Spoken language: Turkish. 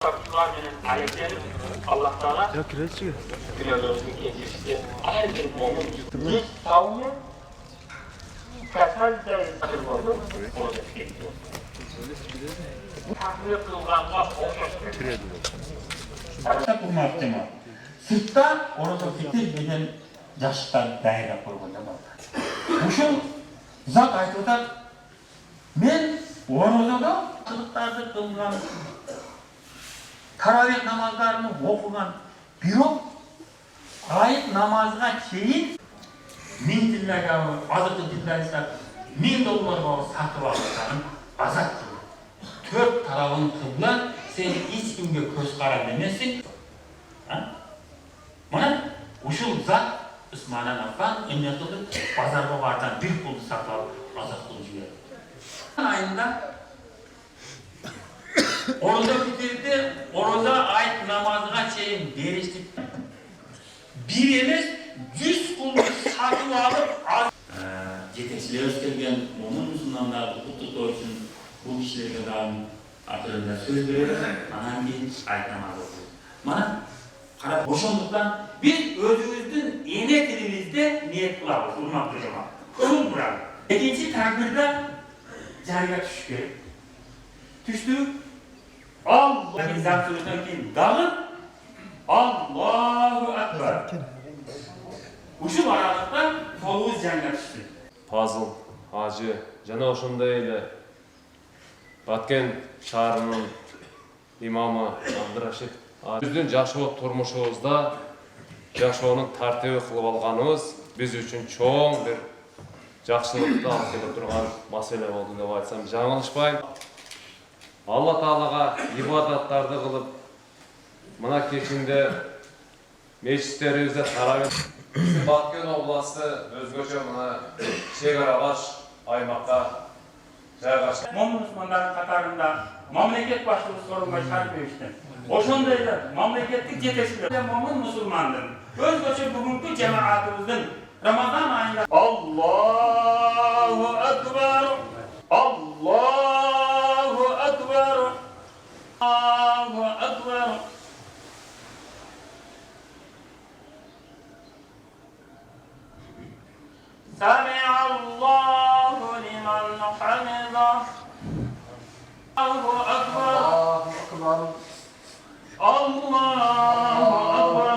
Allah Teala Yok kireççi. günahlarımızı geçirsin. Her bir mu'min hiç savunma kasal zayıflıdır oldu. Onu da bekliyor. Tahmin kılganға okşaştır. Arada kurmak dema. Sırtta orada fikir bilen yaşlar daire kurgunda var. Uşul zat aytıda men orada kılıktardı kılgan taravih namazlarını okugan birok ayet namazga çeyin min tillerga azıklı tillerga $1000 satıp alırsan azat kılır. 4 tarafın kıbla sen hiç kimge göz kara demesin. Mana uşul zat Osman Affan emne kıldı pazarga bardan bir puldu satıp alıp azat kılıp jibirdi. Ayında Orada bitirdi, orada ayet namazına çeyin beriştik. Bir emes 100 kulunu satıp alıp yetekçiler öskelgen onun Müslümanlar kutluqlar için bu kişilerge dağın akırında söz verir, anan keyin ayet namazı okuyor. Mana qarab boşonluktan biz özümüzdün ene tilimizde niyet kılabız, urmak durma. Kılın burak. İkinci takdirde cariga tuş gerek. Düştü. Allah'ın zatüründen keyin dağın Allahu Ekber. Uşul aralıkta toğuz janga düştü. Fazıl, Hacı, jana oşonday ele Batken şaharının imamı Abduraşid Bizdin жашоо turmuşubuzda жашоонун тартиби кылып алганыбыз биз үчүн чоң бир жакшылыкты алып келе турган маселе болду деп айтсам жаңылышпайм. Allah Taalaga ibadattарды kılıp mına kechinde meclislerimizde taravih Batken oblası özgöçe mına Çegarabaş aymakka жайгашкан. Момун Müslümanların katarında mamleket başçılığı sorunga şart berişti. Oşondaylar mamleketlik yetekçiler momун musulmandın. Özgöçe bugünkü cemaatımızın Ramazan ayında Allahu Ekber Allahu Ekber Allahu Ekber Sami'allahu liman hamidah Allahu Ekber Allahu Ekber